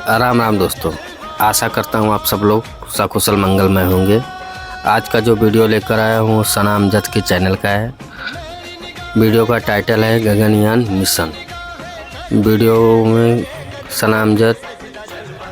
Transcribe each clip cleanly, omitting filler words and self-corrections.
राम राम दोस्तों, आशा करता हूँ आप सब लोग सकुशल मंगलमय होंगे। आज का जो वीडियो लेकर आया हूँ सना अमजद के चैनल का है। वीडियो का टाइटल है गगनयान मिशन। वीडियो में सना अमजद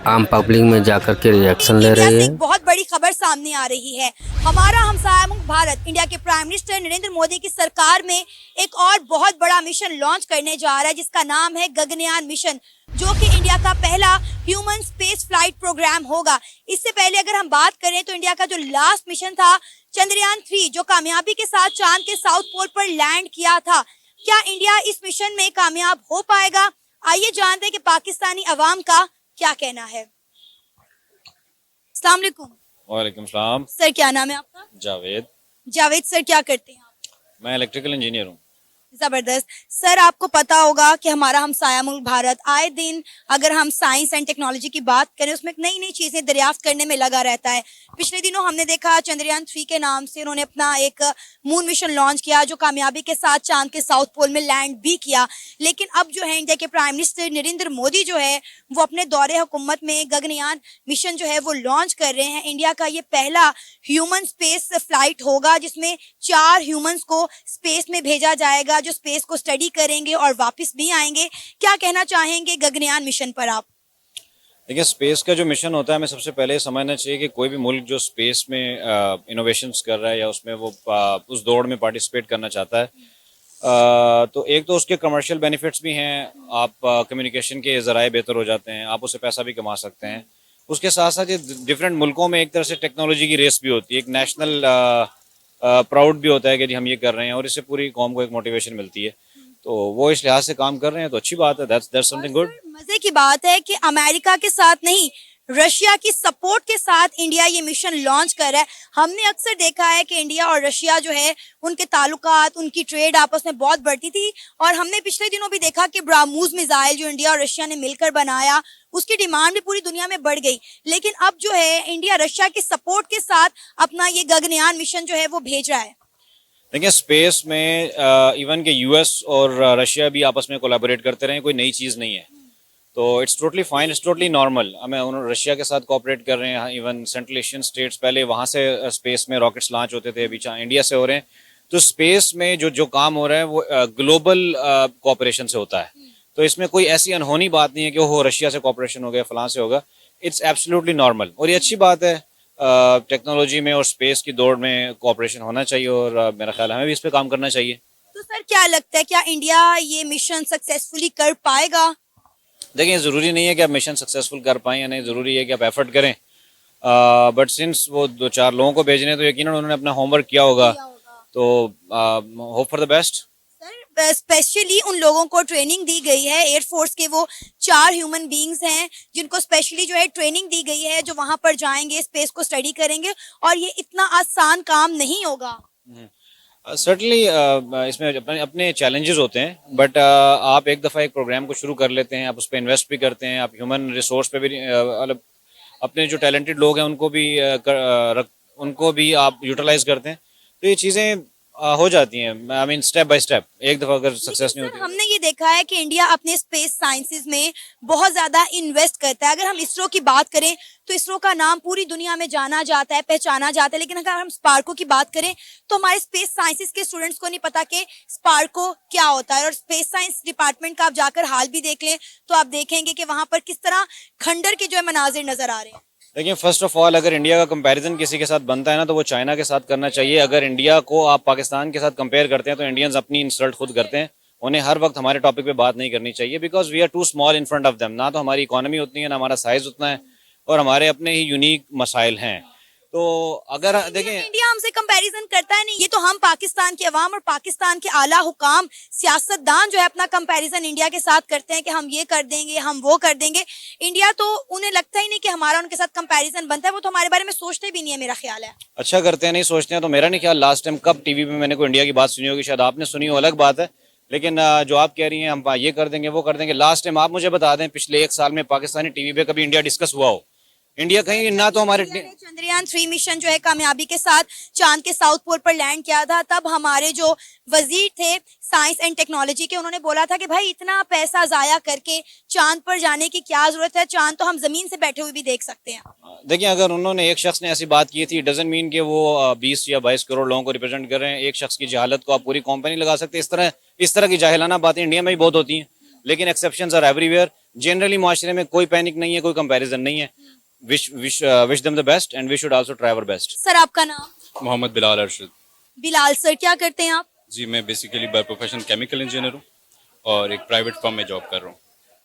आम पब्लिक में जाकर के रिएक्शन ले इंडिया रही से है। एक बहुत बड़ी खबर सामने आ रही है। हमारा हमसाया मुल्क भारत इंडिया के प्राइम मिनिस्टर नरेंद्र मोदी की सरकार में एक और बहुत बड़ा मिशन लॉन्च करने जा रहा है, जिसका नाम है गगनयान मिशन, जो कि इंडिया का पहला ह्यूमन स्पेस फ्लाइट प्रोग्राम होगा। इससे पहले अगर हम बात करें तो इंडिया का जो लास्ट मिशन था चंद्रयान 3, जो कामयाबी के साथ चांद के साउथ पोल पर लैंड किया था, क्या इंडिया इस मिशन में कामयाब हो पाएगा? आइए जानते हैं कि पाकिस्तानी अवाम का क्या कहना है। अस्सलाम वालेकुम। वालेकुम सलाम। सर, क्या नाम है आपका? जावेद। जावेद सर, क्या करते हैं आप? मैं इलेक्ट्रिकल इंजीनियर हूँ। जबरदस्त। सर, आपको पता होगा कि हमारा हमसाया मुल्क भारत आए दिन अगर हम साइंस एंड टेक्नोलॉजी की बात करें, उसमें नई नई चीजें दरियाफ्त करने में लगा रहता है। पिछले दिनों हमने देखा चंद्रयान 3 के नाम से उन्होंने अपना एक मून मिशन लॉन्च किया, जो कामयाबी के साथ चांद के साउथ पोल में लैंड भी किया। लेकिन अब जो है इंडिया के प्राइम मिनिस्टर नरेंद्र मोदी जो है वो अपने दौरे हुकूमत में गगनयान मिशन जो है वो लॉन्च कर रहे हैं। इंडिया का ये पहला ह्यूमन स्पेस फ्लाइट होगा, जिसमें 4 ह्यूमंस को स्पेस में भेजा जाएगा, जो स्पेस को स्टडी करेंगे और वापस भी आएंगे। क्या कहना चाहेंगे गगनयान मिशन पर आप? देखिए, स्पेस का जो मिशन होता है, हमें सबसे पहले समझना चाहिए कि कोई भी मुल्क जो स्पेस में इनोवेशंस कर रहा है या उसमें वो उस दौड़ में पार्टिसिपेट करना चाहता है, तो एक तो उसके कमर्शियल बेनिफिट्स भी हैं। आप कम्युनिकेशन के ज़राए बेहतर हो जाते हैं, आप उससे पैसा भी कमा सकते हैं। उसके साथ साथ ये डिफरेंट मुल्कों में एक तरह से टेक्नोलॉजी की रेस भी होती है, एक नेशनल प्राउड भी होता है कि जी हम ये कर रहे हैं, और इससे पूरी कौम को एक मोटिवेशन मिलती है। तो वो इस लिहाज से काम कर रहे हैं, तो अच्छी बात है। That's something good. मजे की बात है कि अमेरिका के साथ नहीं, रशिया की सपोर्ट के साथ इंडिया ये मिशन लॉन्च कर रहा है। हमने अक्सर देखा है कि इंडिया और रशिया जो है उनके ताल्लुकात, उनकी ट्रेड आपस में बहुत बढ़ती थी, और हमने पिछले दिनों भी देखा कि ब्राह्मोस मिसाइल जो इंडिया और रशिया ने मिलकर बनाया, उसकी डिमांड भी पूरी दुनिया में बढ़ गई। लेकिन अब जो है इंडिया रशिया की सपोर्ट के साथ अपना ये गगनयान मिशन जो है वो भेज रहा है। देखिए, स्पेस में इवन के यूएस और रशिया भी आपस में कोलैबोरेट करते रहे, कोई नई चीज़ नहीं है। तो it's totally fine, it's totally normal. हमें उन्होंने रशिया के साथ कोऑपरेट कर रहे हैं। इवन सेंट्रल एशियन स्टेट्स पहले वहाँ से स्पेस में रॉकेट्स लॉन्च होते थे, अभी इंडिया से हो रहे हैं। तो स्पेस में जो काम हो रहा है वो ग्लोबल कोऑपरेशन से होता है। तो इसमें कोई ऐसी अनहोनी बात नहीं है कि वो रशिया से कोऑपरेशन हो गया, फलां से होगा। इट्स एब्सोल्युटली नॉर्मल, और ये अच्छी बात है। टेक्नोलॉजी में और स्पेस की दौड़ में कोऑपरेशन होना चाहिए, और मेरा ख्याल है हमें भी इस पे काम करना चाहिए। तो सर, क्या लगता है, क्या इंडिया ये मिशन सक्सेसफुली कर पाएगा? देखिए, ज़रूरी नहीं है कि आप मिशन सक्सेसफुल कर पाएँ या नहीं, ज़रूरी है कि आप एफर्ट करें। बट सिंस वो 2-4 लोगों को भेजने हैं, तो यकीनन उन्होंने अपना होमवर्क किया होगा। तो hope for the best. Sir, specially उन लोगों को ट्रेनिंग दी गई है, एयरफोर्स के वो 4 ह्यूमन बींग्स हैं जिनको स्पेशली जो है ट्रेनिंग दी गई है, जो वहां पर जाएंगे, स्पेस को स्टडी करेंगे, और ये इतना आसान काम नहीं होगा। सर्टनली इसमें अपने अपने चैलेंजेस होते हैं, बट आप एक दफ़ा एक प्रोग्राम को शुरू कर लेते हैं, आप उस पर इन्वेस्ट भी करते हैं, आप ह्यूमन रिसोर्स पे भी अपने जो टैलेंटेड लोग हैं उनको भी आप यूटिलाइज करते हैं, तो ये चीज़ें हो जाती हैं। I mean step by step, एक दफ़ा अगर सक्सेस नहीं होती। हमने ये देखा है कि इंडिया अपने स्पेस साइंसेज में बहुत ज्यादा इन्वेस्ट करता है। अगर हम इसरो की बात करें तो इसरो का नाम पूरी दुनिया में जाना जाता है, पहचाना जाता है। लेकिन अगर हम स्पार्को की बात करें तो हमारे स्पेस साइंसेज के स्टूडेंट्स को नहीं पता कि स्पार्को क्या होता है। और स्पेस साइंस डिपार्टमेंट का आप जाकर हाल भी देख लें तो आप देखेंगे कि वहां पर किस तरह खंडर के जो है मनाजिर नजर आ रहे हैं। देखिए, फर्स्ट ऑफ ऑल, अगर इंडिया का कंपैरिजन किसी के साथ बनता है ना, तो वो चाइना के साथ करना चाहिए। अगर इंडिया को आप पाकिस्तान के साथ कंपेयर करते हैं तो इंडियंस अपनी इंसल्ट खुद करते हैं। उन्हें हर वक्त हमारे टॉपिक पे बात नहीं करनी चाहिए, because we are too small in front of them. ना तो हमारी इकोनॉमी उतनी है, ना हमारा साइज उतना है, और हमारे अपने ही यूनिक मसाइल हैं। तो अगर देखें, इंडिया हमसे कंपैरिजन करता है नहीं, ये तो हम पाकिस्तान के अवाम और पाकिस्तान के आला हुकाम, सियासतदान जो है अपना कंपैरिजन इंडिया के साथ करते हैं कि हम ये कर देंगे, हम वो कर देंगे। इंडिया तो उन्हें लगता ही नहीं कि हमारा उनके साथ कंपैरिजन बनता है, वो तो हमारे बारे में सोचते भी नहीं है, मेरा ख्याल है। अच्छा करते हैं, नहीं सोचते हैं। तो मेरा नहीं ख्याल लास्ट टाइम कब टीवी पे मैंने कोई इंडिया की बात सुनी होगी, शायद आपने सुनी हो, अलग बात है। लेकिन जो आप कह रही हैं हम ये कर देंगे, वो कर देंगे, लास्ट टाइम आप मुझे बता दें पिछले 1 साल में पाकिस्तानी टीवी पे कभी इंडिया डिस्कस हुआ हो? इंडिया कहीं ना तो हमारे इंडिया ने चंद्रयान 3 मिशन जो है कामयाबी के साथ चांद के साउथ पोल पर लैंड किया था, तब हमारे जो वजीर थे साइंस एंड टेक्नोलॉजी के, उन्होंने बोला था कि भाई इतना पैसा जाया करके चांद पर जाने की क्या जरूरत है, चांद तो हम जमीन से बैठे हुए भी देख सकते हैं। देखिए, अगर उन्होंने एक शख्स ने ऐसी बात की थी, डजंट मीन कि वो 20 या 22 करोड़ लोगों को रिप्रेजेंट कर रहे हैं। एक शख्स की जहालत को आप पूरी कौम पे नहीं लगा सकते। इस तरह की जाहिलाना बातें इंडिया में भी बहुत होती हैं, लेकिन एक्सेप्शंस आर एवरीवेयर। जनरली माशरे में कोई पैनिक नहीं है, कोई कंपैरिजन नहीं है। Wish them the best and we should also try our best. Sir आपका नाम? मोहम्मद बिलाल अरशद। बिलाल सर, क्या करते हैं आप? जी, मैं basically by profession chemical engineer हूँ और एक प्राइवेट फर्म में जॉब कर रहा हूँ।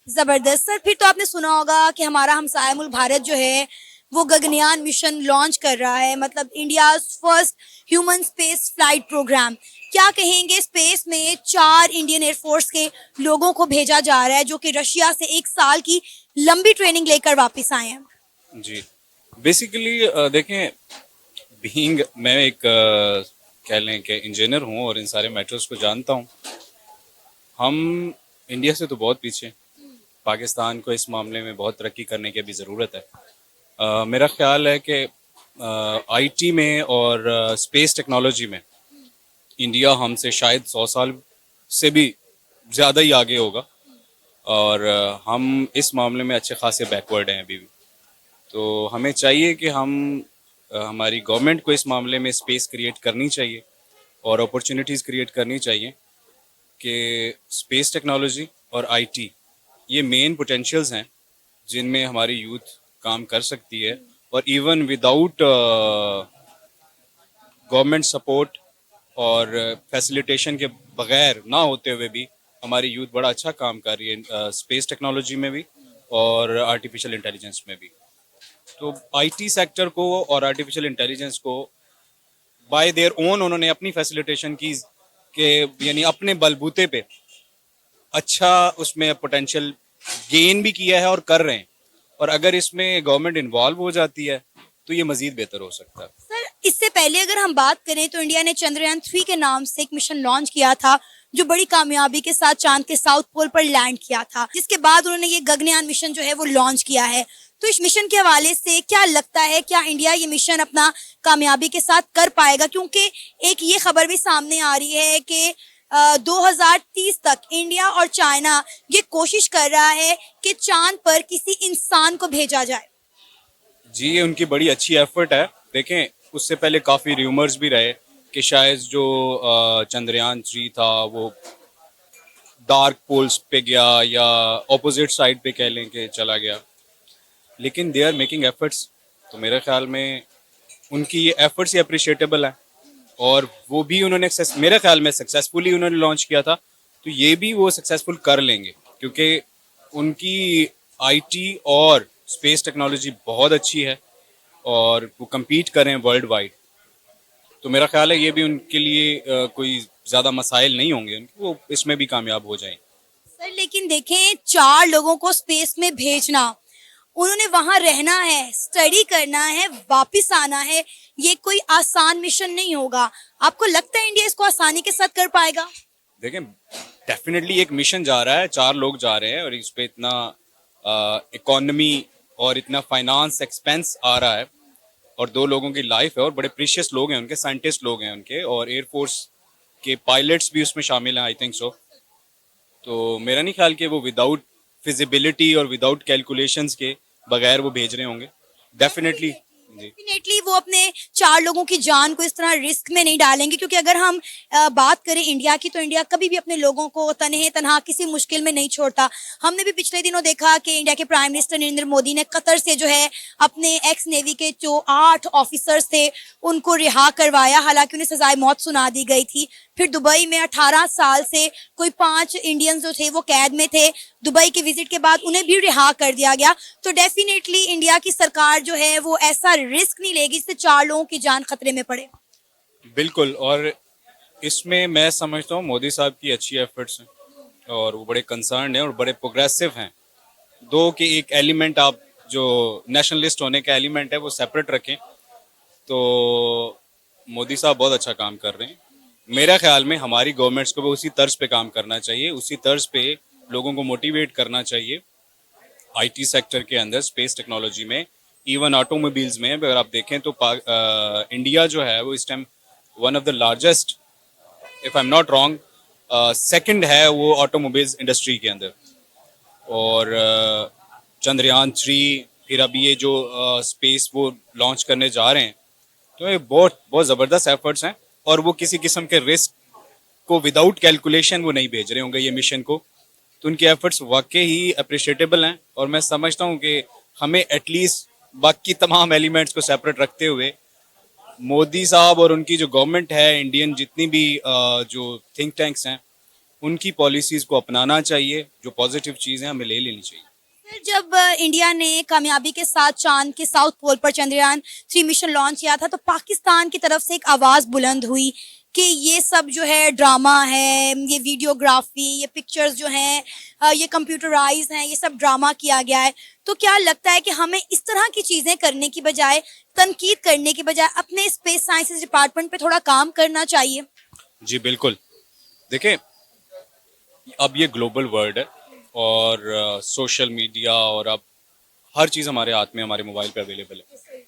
जबरदस्त सर, फिर तो आपने सुना होगा कि हमारा हमसाया मुल्क भारत जो है वो गगनयान मिशन लॉन्च कर रहा है, मतलब India first human space flight programme. क्या कहेंगे, स्पेस में 4 इंडियन एयरफोर्स के लोगों को भेजा जा रहा है जो कि रशिया से 1 साल की लंबी ट्रेनिंग लेकर वापस आए हैं। जी, बेसिकली देखें, बीइंग मैं एक कह लें कि इंजीनियर हूँ और इन सारे मैटर्स को जानता हूँ। हम इंडिया से तो बहुत पीछे हैं। पाकिस्तान को इस मामले में बहुत तरक्की करने की भी ज़रूरत है। मेरा ख्याल है कि आईटी में और स्पेस टेक्नोलॉजी में इंडिया हमसे शायद 100 साल से भी ज़्यादा ही आगे होगा और हम इस मामले में अच्छे खासे बैकवर्ड हैं अभी भी। तो हमें चाहिए कि हमारी गवर्नमेंट को इस मामले में स्पेस क्रिएट करनी चाहिए और अपॉर्चुनिटीज़ क्रिएट करनी चाहिए कि स्पेस टेक्नोलॉजी और आईटी ये मेन पोटेंशियल्स हैं जिनमें हमारी यूथ काम कर सकती है और इवन विदाउट गवर्नमेंट सपोर्ट और फैसिलिटेशन के बगैर ना होते हुए भी हमारी यूथ बड़ा अच्छा काम कर रही है स्पेस टेक्नोलॉजी में भी और आर्टिफिशियल इंटेलिजेंस में भी। तो आईटी सेक्टर को और आर्टिफिशियल इंटेलिजेंस को बाय देयर ओन उन्होंने अपनी फैसिलिटेशन की के यानी अपने बलबूते पे अच्छा उसमें पोटेंशियल गेन भी किया है और कर रहे हैं। और अगर इसमें गवर्नमेंट इन्वॉल्व हो जाती है तो ये मजीद बेहतर हो सकता है। सर, इससे पहले अगर हम बात करें तो इंडिया ने चंद्रयान 3 के नाम से एक मिशन लॉन्च किया था जो बड़ी कामयाबी के साथ चांद के साउथ पोल पर लैंड किया था, जिसके बाद उन्होंने ये गगनयान मिशन जो है वो लॉन्च किया है। तो इस मिशन के हवाले से क्या लगता है, क्या इंडिया ये मिशन अपना कामयाबी के साथ कर पाएगा? क्योंकि एक ये खबर भी सामने आ रही है कि 2030 तक इंडिया और चाइना ये कोशिश कर रहा है कि चांद पर किसी इंसान को भेजा जाए। जी, ये उनकी बड़ी अच्छी एफर्ट है। देखें, उससे पहले काफ़ी र्यूमर्स भी रहे कि शायद जो चंद्रयान 3 था वो डार्क पोल्स पे गया या ऑपोजिट साइड पे कह लें कि चला गया, लेकिन दे आर मेकिंग एफर्ट्स। तो मेरे ख्याल में उनकी ये एफर्ट्स ही अप्रिशिएटेबल है और वो भी उन्होंने मेरे ख्याल में सक्सेसफुली उन्होंने लॉन्च किया था, तो ये भी वो सक्सेसफुल कर लेंगे क्योंकि उनकी आईटी और स्पेस टेक्नोलॉजी बहुत अच्छी है और वो compete कर रहे हैं वर्ल्ड वाइड। तो मेरा ख्याल है ये भी उनके लिए कोई ज़्यादा मसाइल नहीं होंगे, वो इसमें भी कामयाब हो जाएं। सर, लेकिन देखें, 4 लोगों को स्पेस में भेजना, उन्होंने वहां रहना है, स्टडी करना है, वापस आना है, ये कोई आसान मिशन नहीं होगा। आपको लगता है इंडिया इसको आसानी के साथ कर पाएगा? देखें, डेफिनेटली एक मिशन जा रहा है, 4 लोग जा रहे हैं और इस पे इतना इकोनॉमी और इतना फाइनेंस एक्सपेंस आ रहा है और 2 लोगों की लाइफ है और बड़े प्रीशियस लोग हैं उनके, साइंटिस्ट लोग हैं उनके और एयरफोर्स के पायलट्स भी उसमें शामिल हैं, आई थिंक सो। तो मेरा नहीं ख्याल कि वो विदाउट फिजिबिलिटी और विदाउट कैलकुलेशंस के बगैर वो भेज रहे होंगे। डेफिनेटली वो अपने 4 लोगों की जान को इस तरह रिस्क में नहीं डालेंगे, क्योंकि अगर हम बात करें इंडिया की तो इंडिया कभी भी अपने लोगों को तनहे तनहा किसी मुश्किल में नहीं छोड़ता। हमने भी पिछले दिनों देखा कि इंडिया के प्राइम मिनिस्टर नरेंद्र मोदी ने कतर से जो है अपने एक्स नेवी के जो 8 ऑफिसर्स थे उनको रिहा करवाया, हालांकि उन्हें सजाए मौत सुना दी गई थी। फिर दुबई में 18 साल से कोई 5 इंडियंस जो थे वो कैद में थे, दुबई के विजिट के बाद उन्हें भी रिहा कर दिया गया। तो डेफिनेटली इंडिया की सरकार जो है वो ऐसा रिस्क नहीं लेगी जिससे 4 लोगों की जान खतरे में पड़े। बिल्कुल, और इसमें मैं समझता हूँ मोदी साहब की अच्छी एफर्ट्स हैं और वो बड़े कंसर्न हैं और बड़े प्रोग्रेसिव हैं। दो कि एक एलिमेंट आप जो नेशनलिस्ट होने का एलिमेंट है वो सेपरेट रखें, तो मोदी साहब बहुत अच्छा काम कर रहे हैं। मेरा ख्याल में हमारी गवर्नमेंट्स को भी उसी तर्ज पे काम करना चाहिए, उसी तर्ज पे लोगों को मोटिवेट करना चाहिए आईटी सेक्टर के अंदर स्पेस टेक्नोलॉजी में इवन ऑटोमोबाइल्स में अगर आप देखें तो इंडिया जो है वो इस time one of the largest, if I am not wrong, second है वो ऑटोमोबाइल्स इंडस्ट्री के अंदर। और चंद्रयान 3 फिर अभी ये जो स्पेस वो लॉन्च करने जा रहे हैं, तो ये बहुत बहुत ज़बरदस्त एफर्ट्स हैं। और वो किसी किस्म के रिस्क को विदाउट कैलकुलेशन वो नहीं भेज रहे होंगे ये मिशन को, तो उनके एफर्ट्स वाकई ही अप्रिशिएटेबल हैं। और मैं समझता हूँ कि हमें एटलीस्ट बाकी तमाम एलिमेंट्स को सेपरेट रखते हुए मोदी साहब और उनकी जो गवर्नमेंट है, इंडियन जितनी भी जो थिंक टैंक्स हैं, उनकी पॉलिसीज़ को अपनाना चाहिए। जो पॉजिटिव चीज़ें हमें ले लेनी चाहिए। फिर जब इंडिया ने कामयाबी के साथ चांद के साउथ पोल पर चंद्रयान 3 मिशन लॉन्च किया था, तो पाकिस्तान की तरफ से एक आवाज बुलंद हुई कि ये सब जो है ड्रामा है, ये वीडियोग्राफी, ये पिक्चर्स जो हैं ये कंप्यूटराइज हैं, ये सब ड्रामा किया गया है। तो क्या लगता है कि हमें इस तरह की चीजें करने की बजाय, तनकीद करने की बजाय अपने स्पेस साइंसेज डिपार्टमेंट पे थोड़ा काम करना चाहिए? जी बिल्कुल। देखें, अब ये ग्लोबल वर्ल्ड है और सोशल मीडिया और अब हर चीज़ हमारे हाथ में, हमारे मोबाइल पे अवेलेबल है।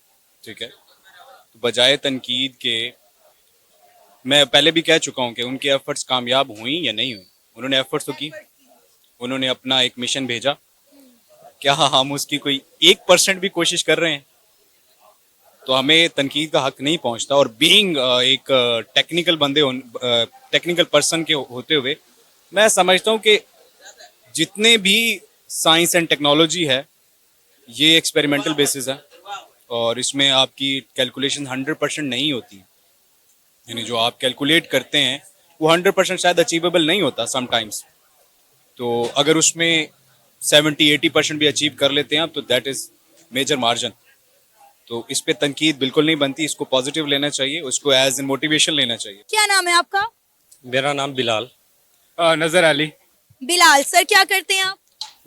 ठीक है, तो बजाय तनकीद के, मैं पहले भी कह चुका हूँ कि उनके एफर्ट्स कामयाब हुई या नहीं हुई, उन्होंने एफर्ट्स तो की, उन्होंने अपना एक मिशन भेजा। क्या हम उसकी कोई 1% भी कोशिश कर रहे हैं तो हमें तनकीद का हक नहीं पहुंचता। और बीइंग एक टेक्निकल पर्सन के होते हुए मैं समझता हूँ कि जितने भी साइंस एंड टेक्नोलॉजी है ये एक्सपेरिमेंटल बेसिस है और इसमें आपकी कैलकुलेशन 100% नहीं होती। यानी जो आप कैलकुलेट करते हैं वो 100% शायद अचीवेबल नहीं होता समटाइम्स। तो अगर उसमें 70-80% भी अचीव कर लेते हैं आप, तो दैट इज़ मेजर मार्जिन। तो इस पे तनकीद बिल्कुल नहीं बनती, इसको पॉजिटिव लेना चाहिए, उसको एज ए मोटिवेशन लेना चाहिए। क्या नाम है आपका? मेरा नाम बिलाल, नजर अली। बिलाल सर, क्या करते हैं आप?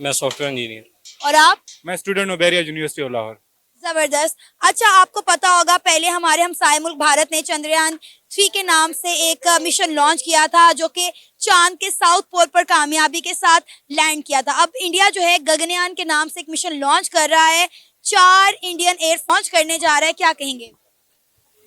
मैं सॉफ्टवेयर इंजीनियर। और आप? मैं स्टूडेंट हूँ बैरिया यूनिवर्सिटी ऑफ लाहौर। जबरदस्त। अच्छा, आपको पता होगा पहले हमारे हमसाए मुल्क भारत ने चंद्रयान 3 के नाम से एक मिशन लॉन्च किया था जो कि चांद के साउथ पोल पर कामयाबी के साथ लैंड किया था। अब इंडिया जो है गगनयान के नाम से एक मिशन लॉन्च कर रहा है, 4 इंडियन एयर लॉन्च करने जा रहा है, क्या कहेंगे?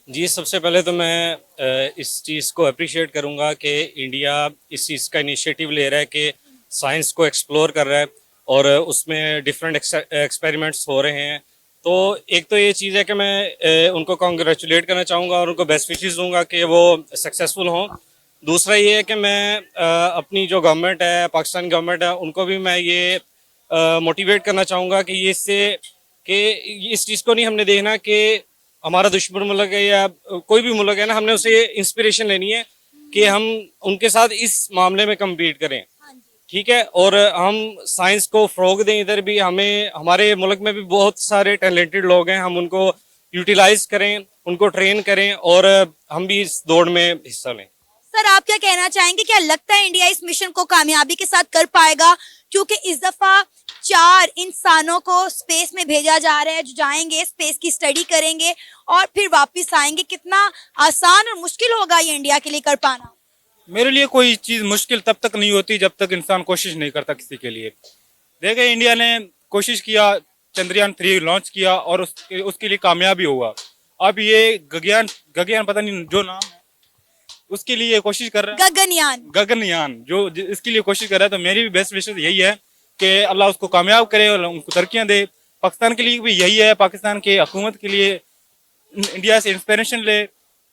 जी, सबसे पहले तो मैं इस चीज़ को अप्रिशिएट करूंगा कि इंडिया इस चीज़ का इनिशिएटिव ले रहा है कि साइंस को एक्सप्लोर कर रहा है और उसमें डिफरेंट एक्सपेरिमेंट्स हो रहे हैं। तो एक तो ये चीज़ है कि मैं उनको कॉन्ग्रेचुलेट करना चाहूँगा और उनको बेस्ट विशेस दूंगा कि वो सक्सेसफुल हों। दूसरा ये है कि मैं अपनी जो गवर्नमेंट है, पाकिस्तान गवर्नमेंट है, उनको भी मैं ये मोटिवेट करना चाहूँगा कि ये इससे कि इस चीज़ को नहीं हमने देखना कि हमारा दुश्मन मुल्क है या कोई भी मुल्क है ना, हमने उसे इंस्पिरेशन लेनी है कि हम उनके साथ इस मामले में कम्पीट करें। ठीक है, और हम साइंस को फ़रोग दें। इधर भी हमें, हमारे मुल्क में भी बहुत सारे टैलेंटेड लोग हैं, हम उनको यूटिलाइज करें, उनको ट्रेन करें और हम भी इस दौड़ में हिस्सा लें। सर, आप क्या कहना चाहेंगे? क्या लगता है इंडिया इस मिशन को कामयाबी के साथ कर पाएगा? क्योंकि इस दफा 4 इंसानों को स्पेस में भेजा जा रहा है जो जाएंगे, स्पेस की स्टडी करेंगे और फिर वापस आएंगे। कितना आसान और मुश्किल होगा ये इंडिया के लिए कर पाना? मेरे लिए कोई चीज़ मुश्किल तब तक नहीं होती जब तक इंसान कोशिश नहीं करता किसी के लिए। देखिए, इंडिया ने कोशिश किया, चंद्रयान 3 लॉन्च किया और उसके लिए कामयाबी हुआ। अब ये गगनयान पता नहीं जो नाम है उसके लिए कोशिश कर रहा है, गगनयान जो इसके लिए कोशिश कर रहा है। तो मेरी भी बेस्ट विशेष यही है कि अल्लाह उसको कामयाब करे और उनको तरक्कियाँ दे। पाकिस्तान के लिए भी यही है, पाकिस्तान के हुकूमत के लिए इंडिया से इंस्पिरेशन ले,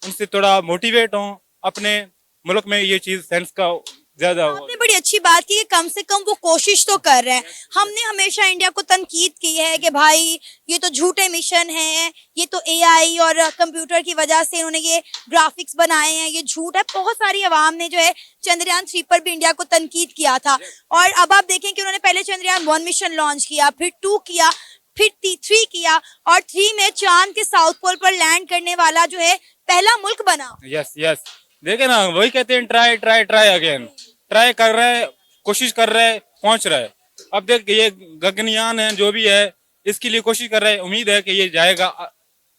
उनसे थोड़ा मोटिवेट हों, अपने मुल्क में ये चीज़ साइंस का ज्यादा हो। आपने बड़ी अच्छी बात की कि कम से कम वो कोशिश तो कर रहे हैं। हमने हमेशा इंडिया को तनकीद की है कि भाई ये तो झूठे मिशन हैं, ये तो एआई और कंप्यूटर की वजह से इन्होंने ये ग्राफिक्स बनाए हैं, ये झूठ है। बहुत सारी आवाम ने जो है चंद्रयान 3 पर भी इंडिया को तनकीद किया था। और अब आप देखें कि उन्होंने पहले चंद्रयान 1 मिशन लॉन्च किया, फिर 2 किया, फिर 3 किया और 3 में चांद के साउथ पोल पर लैंड करने वाला जो है पहला मुल्क बना। यस, देखे ना, वही कहते हैं ट्राई अगेन। ट्राई कर रहा है, कोशिश कर रहा है, पहुंच रहा है। अब देख, ये गगनयान है जो भी है, इसके लिए कोशिश कर रहा है। उम्मीद है कि ये जाएगा,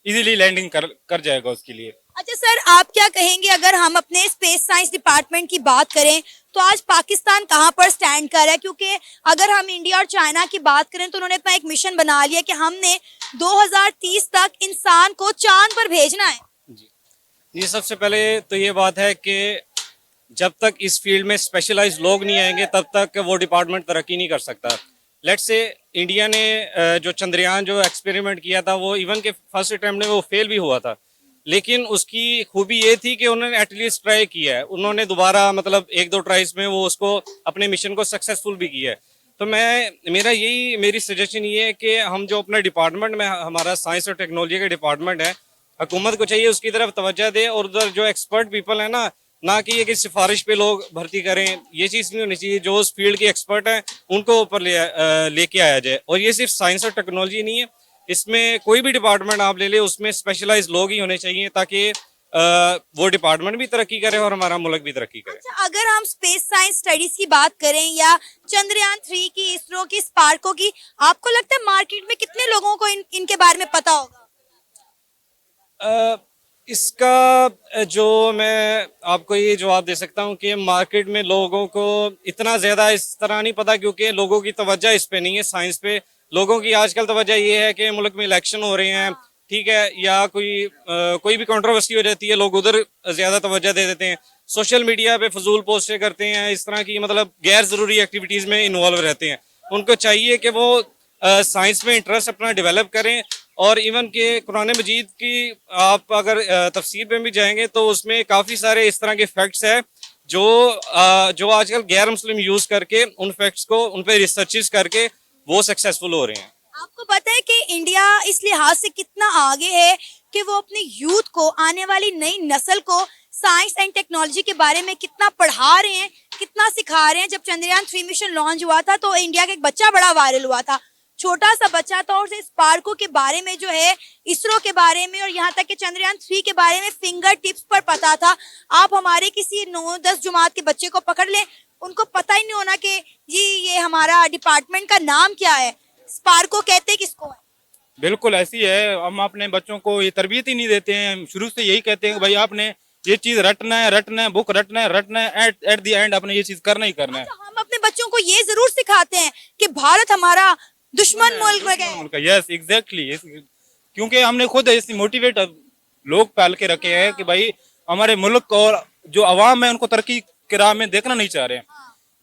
इजीली लैंडिंग कर जाएगा उसके लिए। अच्छा सर, आप क्या कहेंगे अगर हम अपने स्पेस साइंस डिपार्टमेंट की बात करें तो आज पाकिस्तान कहाँ पर स्टैंड कर रहा है? क्योंकि अगर हम इंडिया और चाइना की बात करें तो उन्होंने अपना एक मिशन बना लिया कि हमने 2030 तक इंसान को चांद पर भेजना है। जी सबसे पहले तो ये बात है कि जब तक इस फील्ड में स्पेशलाइज्ड लोग नहीं आएंगे तब तक वो डिपार्टमेंट तरक्की नहीं कर सकता। लेट्स से इंडिया ने जो चंद्रयान जो एक्सपेरिमेंट किया था वो इवन के फर्स्ट अटेम्प्ट में वो फेल भी हुआ था, लेकिन उसकी खूबी ये थी कि उन्होंने एटलीस्ट ट्राई किया है। उन्होंने दोबारा मतलब 1-2 ट्राइज में वो उसको अपने मिशन को सक्सेसफुल भी किया है। तो मेरी सजेशन ये है कि हम जो अपने डिपार्टमेंट में हमारा साइंस और टेक्नोलॉजी का डिपार्टमेंट है, हुकूमत को चाहिए उसकी तरफ तवज्जो दे और उधर जो एक्सपर्ट पीपल है ना कि ये कि सिफारिश पे लोग भर्ती करें, ये चीज़ नहीं होनी चाहिए। जो उस फील्ड के एक्सपर्ट हैं उनको ऊपर लेके आया जाए। और ये सिर्फ साइंस और टेक्नोलॉजी नहीं है, इसमें कोई भी डिपार्टमेंट आप ले ले उसमें स्पेशलाइज्ड लोग ही होने चाहिए ताकि वो डिपार्टमेंट भी तरक्की करे और हमारा मुल्क भी तरक्की करे। अच्छा, अगर हम स्पेस साइंस स्टडीज की बात करें या चंद्रयान 3 की, इसरो की, स्पार्को की, आपको लगता है मार्केट में कितने लोगों को इनके बारे में पता होगा? इसका जो मैं आपको ये जवाब दे सकता हूँ कि मार्केट में लोगों को इतना ज़्यादा इस तरह नहीं पता, क्योंकि लोगों की तवज्जो इस पे नहीं है, साइंस पे। लोगों की आजकल तवज्जो ये है कि मुल्क में इलेक्शन हो रहे हैं, ठीक है, या कोई भी कंट्रोवर्सी हो जाती है, लोग उधर ज़्यादा तवज्जो दे देते हैं। सोशल मीडिया पे फजूल पोस्टें करते हैं, इस तरह की मतलब गैर ज़रूरी एक्टिविटीज़ में इन्वॉल्व रहते हैं। उनको चाहिए कि वो साइंस में इंटरेस्ट अपना डेवलप करें। और इवन के कुरान मजीद की आप अगर तफसीर में भी जाएंगे तो उसमें काफ़ी सारे इस तरह के फैक्ट्स हैं जो आजकल गैर मुस्लिम यूज़ करके उन फैक्ट्स को उन पर रिसर्चेस करके वो सक्सेसफुल हो रहे हैं। आपको पता है कि इंडिया इस लिहाज से कितना आगे है कि वो अपने यूथ को, आने वाली नई नस्ल को साइंस एंड टेक्नोलॉजी के बारे में कितना पढ़ा रहे हैं, कितना सिखा रहे हैं। जब चंद्रयान 3 मिशन लॉन्च हुआ था तो इंडिया का एक बच्चा बड़ा वायरल हुआ था, छोटा सा बच्चा था, और स्पार्को के बारे में जो है, इसरो के बारे में और यहाँ तक कि चंद्रयान 3 के बारे में फिंगर टिप्स पर पता था। आप हमारे किसी 9-10 जमात के बच्चे को पकड़ लें, उनको पता ही नहीं होना कि जी ये हमारा डिपार्टमेंट का नाम क्या है, स्पार्को कहते किसको है। बिल्कुल ऐसी है। हम अपने बच्चों को ये तरबियत ही नहीं देते हैं। शुरू से यही कहते हैं कि भाई आपने ये चीज रटना है, बुक रटना है, एट द एंड आपने ये चीज करना ही करना है। अच्छा, हम अपने बच्चों को ये जरूर सिखाते हैं कि भारत हमारा दुश्मन मुल्क है। यस एग्जैक्टली, क्योंकि हमने खुद ऐसी मोटिवेट लोग पाल के रखे हैं कि भाई हमारे मुल्क और जो अवाम है उनको तरक्की की राह में देखना नहीं चाह रहे हैं।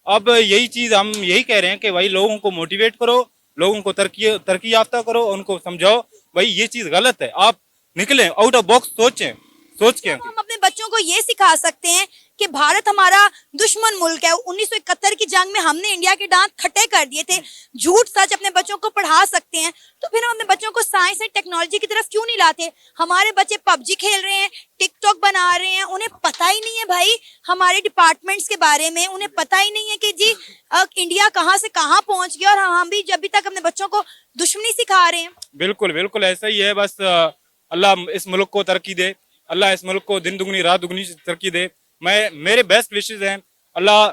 अब यही चीज हम यही कह रहे हैं कि भाई लोगों को मोटिवेट करो, लोगों को तरक्की याफ्ता करो, उनको समझाओ भाई ये चीज गलत है, आप निकलें, आउट ऑफ बॉक्स सोच के हम अपने बच्चों को ये सिखा सकते हैं कि भारत हमारा दुश्मन मुल्क है। 1971 की जंग में हमने इंडिया के दांत खट्टे कर दिए थे। झूठ सच अपने बच्चों को पढ़ा सकते हैं, तो फिर हम अपने बच्चों को साइंस एंड टेक्नोलॉजी की तरफ क्यों नहीं लाते? हमारे बच्चे पबजी खेल रहे हैं, टिकटॉक बना रहे हैं, उन्हें पता ही नहीं है भाई हमारे डिपार्टमेंट्स के बारे में, उन्हें पता ही नहीं है कि जी इंडिया कहाँ से कहाँ पहुंच गया, और हम भी जब भी तक अपने बच्चों को दुश्मनी सिखा रहे हैं। बिल्कुल बिल्कुल ऐसा ही है। बस अल्लाह इस मुल्क को तरक्की दे, अल्लाह इस मुल्क को दिन दुगनी रात दुगनी तरक्की दे। मेरे बेस्ट विशेस हैं, अल्लाह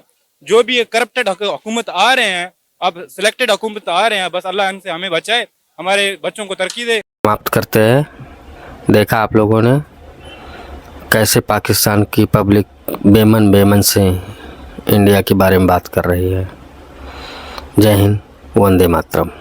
जो भी करप्टेड हुकूमत आ रहे हैं, अब सिलेक्टेड हुकूमत आ रहे हैं, बस अल्लाह इनसे हमें बचाए, हमारे बच्चों को तरक्की दे। समाप्त करते हैं। देखा आप लोगों ने कैसे पाकिस्तान की पब्लिक बेमन से इंडिया के बारे में बात कर रही है। जय हिंद, वंदे मातरम।